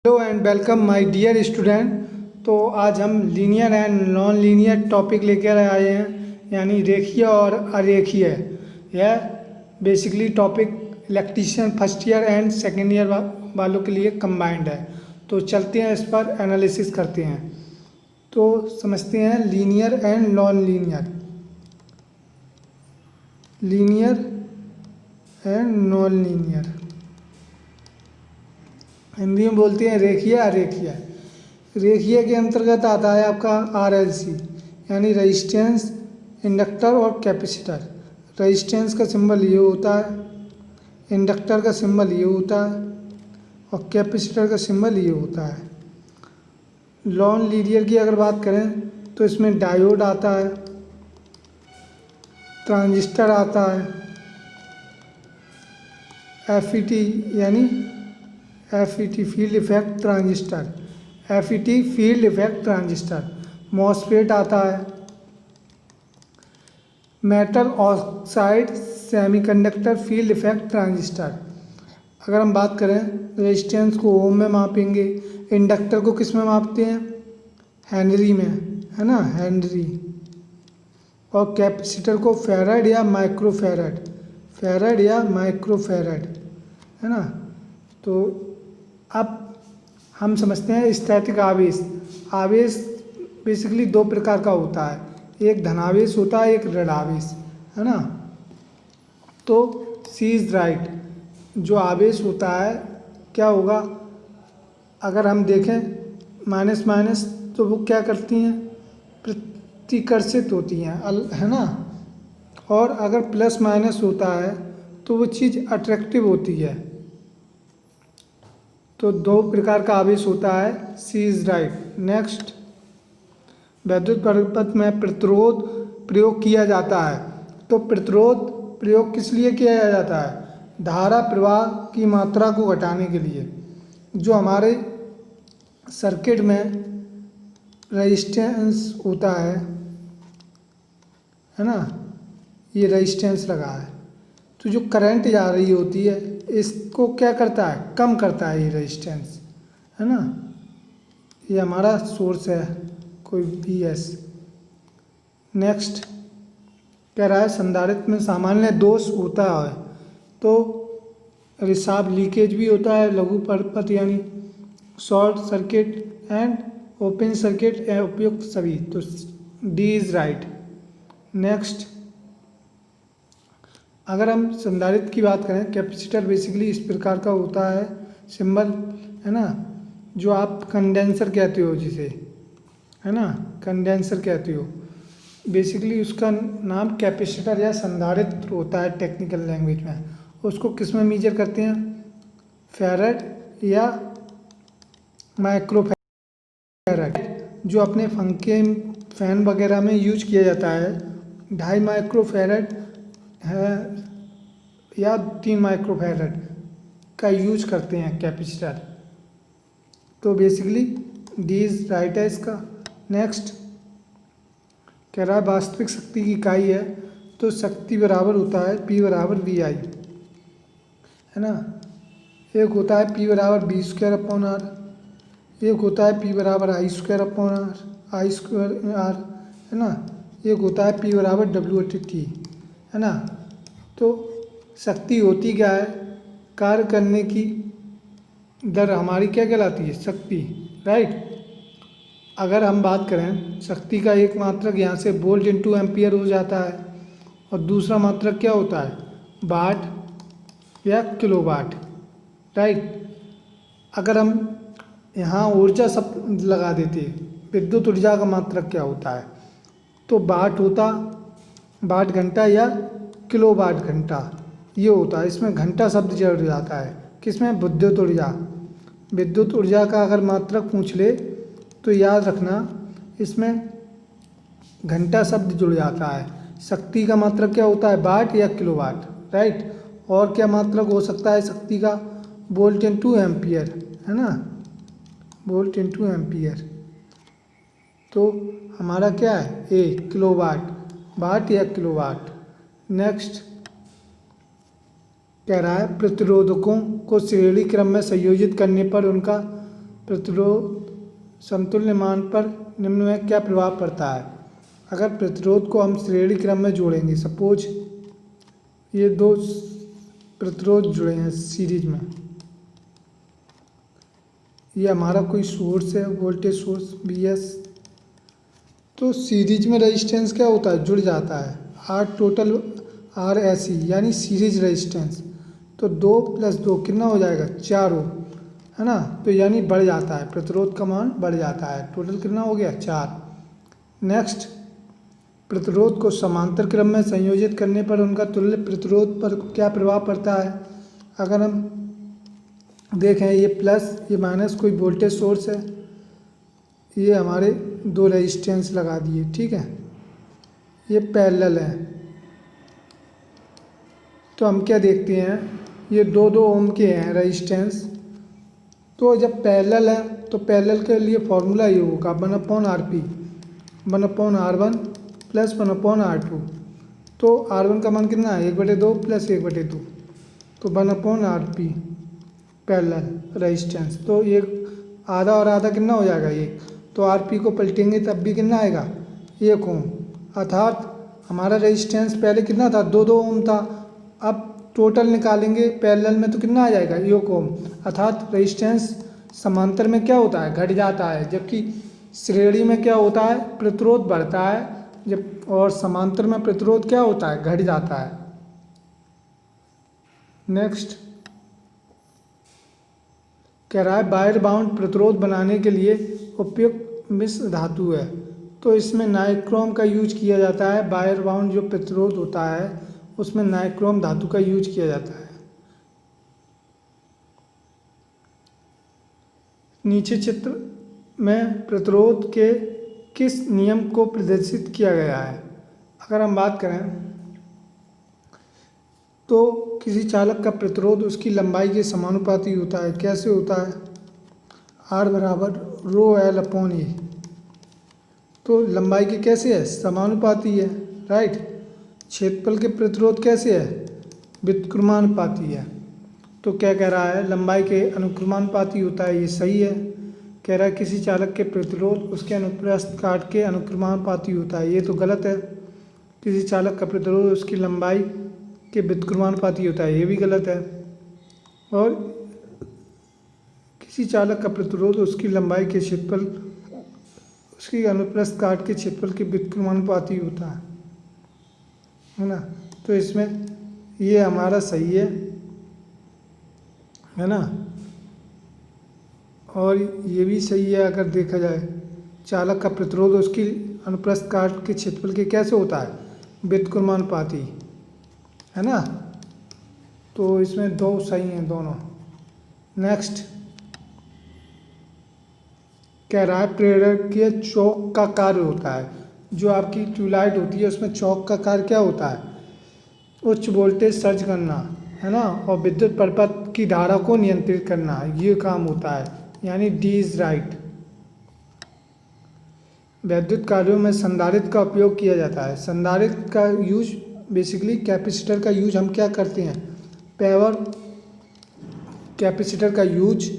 Hello and welcome my dear student. तो आज हम linear and non linear topic लेकर आए हैं, यानी रेखीय और अरेखीय। यह basically topic electrician first year and second year वालों के लिए कंबाइंड है। तो चलते हैं, इस पर एनालिसिस करते हैं। तो समझते हैं linear and non linear. Linear and non linear Hindi में बोलते हैं रेखीय अरेखीय। रेखीय के अंतर्गत आता है आपका RLC, यानी रजिस्टेंस, इंडक्टर और कैपेसिटर। रजिस्टेंस का सिंबल ये होता है, इंडक्टर का सिंबल ये होता है और कैपेसिटर का सिंबल ये होता है। नॉन लीनियर की अगर बात करें तो इसमें डायोड आता है, ट्रांजिस्टर आता है, FET यानी FET field effect transistor, FET field effect transistor, MOSFET आता है, metal oxide semiconductor field effect transistor. अगर हम बात करें रेजिस्टेंस को ओम में मापेंगे, इंडक्टर को किस में मापते हैं, हेनरी में, है ना, हेनरी, और कैपेसिटर को फैराड या माइक्रोफैराड, फैराड या माइक्रोफैराड, है ना। तो अब हम समझते हैं स्टैटिक आवेश। आवेश बेसिकली दो प्रकार का होता है, एक धनावेश होता है, एक ऋणावेश, है ना। तो सी इज़ राइट। जो आवेश होता है क्या होगा, अगर हम देखें माइनस माइनस तो वो क्या करती हैं, प्रतिकर्षित होती हैं, है ना। और अगर प्लस माइनस होता है तो वो चीज़ अट्रैक्टिव होती है। तो दो प्रकार का आवेश होता है, सी इज़ राइट। नेक्स्ट, वैद्युत परिपथ में प्रतिरोध प्रयोग किया जाता है। तो प्रतिरोध प्रयोग किस लिए किया जाता है, धारा प्रवाह की मात्रा को घटाने के लिए। जो हमारे सर्किट में रेजिस्टेंस होता है ना, ये रेजिस्टेंस लगा है, तो जो करंट जा रही होती है इसको क्या करता है, कम करता है ये रेजिस्टेंस, है ना। ये हमारा सोर्स है कोई BS। नेक्स्ट कह रहा है संधारित्र में सामान्य दोष होता है। तो रिसाव लीकेज भी होता है, लघु परिपथ यानी short circuit and open circuit उपयुक्त सभी। तो D इज़ राइट। नेक्स्ट, अगर हम संधारित्र की बात करें, कैपेसिटर बेसिकली इस प्रकार का होता है सिंबल, है ना, जो आप कंडेंसर कहते हो जिसे, है ना, कंडेंसर कहते हो। बेसिकली उसका नाम कैपेसिटर या संधारित्र होता है टेक्निकल लैंग्वेज में। उसको किस में मेजर करते हैं, फैराड या माइक्रोफैराड, जो अपने पंखे फैन वगैरह में यूज किया जाता है। 2.5 माइक्रोफैराड है या 3 माइक्रोफैराड का यूज करते हैं कैपेसिटर। तो बेसिकली D इज राइट है इसका। नेक्स्ट कह रहा है वास्तविक शक्ति की इकाई है, तो शक्ति बराबर होता है P बराबर VI, है ना। एक होता है P बराबर V²/R, एक होता है P बराबर I² है ना, एक होता है P बराबर WT, है ना। तो शक्ति होती क्या है, कार्य करने की दर हमारी क्या कहलाती है, शक्ति, राइट। अगर हम बात करें शक्ति का एक मात्रक यहाँ से वोल्ट इंटू एम्पियर हो जाता है, और दूसरा मात्रक क्या होता है, वाट या किलोवाट, राइट। अगर हम यहाँ ऊर्जा शब्द लगा देते, विद्युत ऊर्जा का मात्रक क्या होता है, तो वाट घंटा या किलोवाट घंटा ये होता है। इसमें घंटा शब्द जुड़ जाता है, किसमें, विद्युत ऊर्जा। विद्युत ऊर्जा का अगर मात्रक पूछ ले तो याद रखना इसमें घंटा शब्द जुड़ जाता है। शक्ति का मात्रक क्या होता है, वाट या किलोवाट, राइट। और क्या मात्रक हो सकता है शक्ति का, वोल्ट इंटू एम्पियर, है ना, वोल्ट इंटू एम्पियर। तो हमारा क्या है, A किलोवाट, वाट या किलोवाट। नेक्स्ट कह रहा है प्रतिरोधकों को श्रेणी क्रम में संयोजित करने पर उनका प्रतिरोध समतुल्य मान पर निम्न में क्या प्रभाव पड़ता है। अगर प्रतिरोध को हम श्रेणी क्रम में जोड़ेंगे, सपोज ये दो प्रतिरोध जुड़े हैं सीरीज में, ये हमारा कोई सोर्स है, वोल्टेज सोर्स Vs, तो सीरीज में रेजिस्टेंस क्या होता है, जुड़ जाता है। आर टोटल आर ऐसी यानी सीरीज रेजिस्टेंस, तो 2 + 2 कितना हो जाएगा, 4 ओम, है ना। तो यानी बढ़ जाता है, प्रतिरोध का मान बढ़ जाता है। टोटल कितना हो गया, 4। नेक्स्ट, प्रतिरोध को समांतर क्रम में संयोजित करने पर उनका तुल्य प्रतिरोध पर क्या प्रभाव पड़ता है। अगर हम देखें, ये प्लस ये माइनस कोई वोल्टेज सोर्स है, ये हमारे 2 रेजिस्टेंस लगा दिए, ठीक है, ये पैरेलल है। तो हम क्या देखते हैं, ये 2-2 ओम के हैं रेजिस्टेंस। तो जब पैरेलल है तो पैरेलल के लिए फॉर्मूला ये होगा 1/Rp 1/R1 + 1/R2। तो R1 का मान कितना है, 1/2 + 1/2, तो 1/Rp पैरेलल रेजिस्टेंस। तो ये आधा और आधा कितना हो जाएगा, 1। तो Rp को पलटेंगे तब भी कितना आएगा, 1 ओम। अर्थात हमारा रेजिस्टेंस पहले कितना था, 2-2 ओम था। अब टोटल निकालेंगे पैरेलल में तो कितना आ जाएगा, 1 ओम। अर्थात रेजिस्टेंस समांतर में क्या होता है, घट जाता है, जबकि श्रेणी में क्या होता है, प्रतिरोध बढ़ता है, जब और समांतर में प्रतिरोध क्या होता है, घट जाता है। नेक्स्ट कह रहा है वायर बाउंड प्रतिरोध बनाने के लिए उपयुक्त मिश्र धातु है। तो इसमें नाइक्रोम का यूज किया जाता है। वायर बाउंड जो प्रतिरोध होता है उसमें नाइक्रोम धातु का यूज किया जाता है। नीचे चित्र में प्रतिरोध के किस नियम को प्रदर्शित किया गया है। अगर हम बात करें तो किसी चालक का प्रतिरोध उसकी लंबाई के समानुपाती होता है। कैसे होता है, R = ρL/A। तो लंबाई के कैसे है, समानुपाती है, राइट। क्षेत्रफल के प्रतिरोध कैसे है, व्युत्क्रमानुपाती है। तो क्या कह रहा है, लंबाई के अनुक्रमानुपाती होता है, ये सही है। कह रहा है किसी चालक के प्रतिरोध उसके अनुप्रस्थ काट के अनुक्रमानुपाती होता है, ये तो गलत है। किसी चालक का प्रतिरोध उसकी लंबाई के व्युत्क्रमानुपाती होता है, ये भी गलत है। और किसी चालक का प्रतिरोध उसकी लंबाई के क्षेत्रफल उसकी अनुप्रस्थ काट के क्षेत्रफल के व्युत्क्रमानुपाती होता है ना। तो इसमें ये हमारा सही है ना। और ये भी सही है अगर देखा जाए, चालक का प्रतिरोध उसकी अनुप्रस्थ काट के क्षेत्रफल के कैसे होता है, व्युत्क्रमानुपाती, है ना। तो इसमें 2 सही हैं दोनों। नेक्स्ट कह रहा है प्रेरक के चौक का कार्य होता है। जो आपकी ट्यूबलाइट होती है उसमें चौक का कार्य क्या होता है, उच्च वोल्टेज सर्ज करना, है ना, और विद्युत परिपथ की धारा को नियंत्रित करना, ये काम होता है, यानी डी इज राइट। वैद्युत कार्यों में संधारित्र का उपयोग किया जाता है। संधारित्र का यूज बेसिकली कैपेसिटर का यूज हम क्या करते हैं, पावर कैपेसिटर का यूज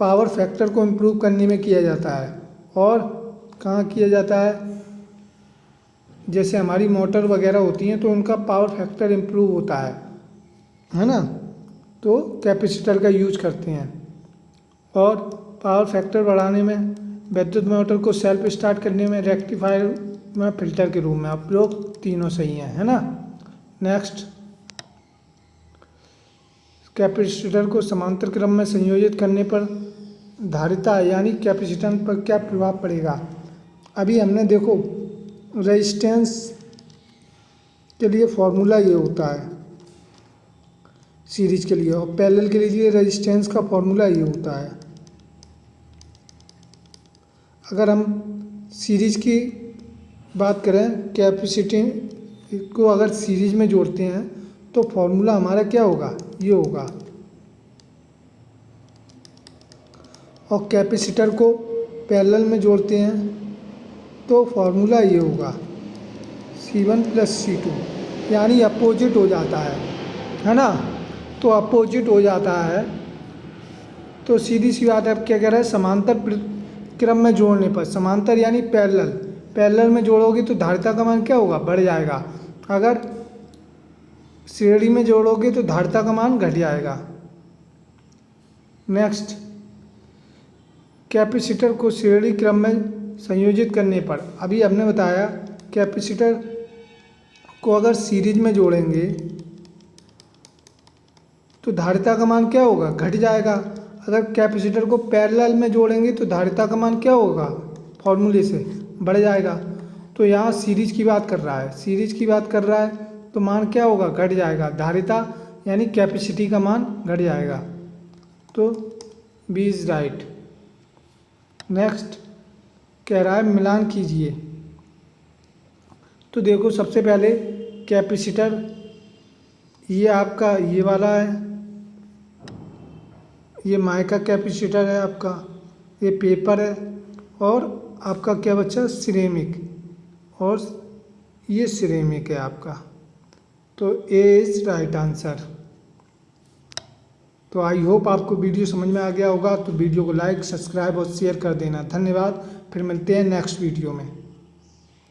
पावर फैक्टर को इम्प्रूव करने में किया जाता है। और कहाँ किया जाता है, जैसे हमारी मोटर वगैरह होती हैं तो उनका पावर फैक्टर इम्प्रूव होता है ना, तो कैपेसिटर का यूज करते हैं। और पावर फैक्टर बढ़ाने में, विद्युत मोटर को सेल्फ स्टार्ट करने में, रेक्टिफायर में, फिल्टर के रूप में उपयोग, तीनों सही हैं, है ना। नेक्स्ट कैपेसिटर को समांतर क्रम में संयोजित करने पर धारिता यानी कैपेसिटेंस पर क्या प्रभाव पड़ेगा। अभी हमने देखो रेजिस्टेंस के लिए फॉर्मूला ये होता है सीरीज के लिए, और पैरेलल के लिए रेजिस्टेंस का फॉर्मूला ये होता है। अगर हम सीरीज की बात करें, कैपेसिटी को अगर सीरीज में जोड़ते हैं तो फॉर्मूला हमारा क्या होगा, ये होगा। और कैपेसिटर को पैरेलल में जोड़ते हैं तो फॉर्मूला ये होगा C1 + C2, यानी अपोजिट हो जाता है ना। तो अपोजिट हो जाता है तो सीधी सी बात है, अब क्या कह रहा है, समांतर क्रम में जोड़ने पर, समांतर यानी पैरेलल, पैरेलल में जोड़ोगे तो धारिता का मान क्या होगा, बढ़ जाएगा। अगर श्रेणी में जोड़ोगे तो धारिता का मान घट जाएगा। नेक्स्ट, कैपेसिटर को श्रेणी क्रम में संयोजित करने पर, अभी हमने बताया कैपेसिटर को अगर सीरीज में जोड़ेंगे तो धारिता का मान क्या होगा, घट जाएगा। अगर कैपेसिटर को पैरेलल में जोड़ेंगे तो धारिता का मान क्या होगा, फॉर्मूले से बढ़ जाएगा। तो यहाँ सीरीज की बात कर रहा है, सीरीज की बात कर रहा है तो मान क्या होगा, घट जाएगा। धारिता यानी कैपेसिटी का मान घट जाएगा। तो बी इज राइट। नेक्स्ट कह रहा है मिलान कीजिए। तो देखो सबसे पहले कैपेसिटर ये आपका ये वाला है, ये माइका कैपेसिटर है आपका, ये पेपर है, और आपका क्या बच्चा, सिरेमिक, और ये सिरेमिक है आपका। तो ए इज राइट आंसर। तो आई होप आपको वीडियो समझ में आ गया होगा। तो वीडियो को लाइक, सब्सक्राइब और शेयर कर देना। धन्यवाद। फिर मिलते हैं नेक्स्ट वीडियो में।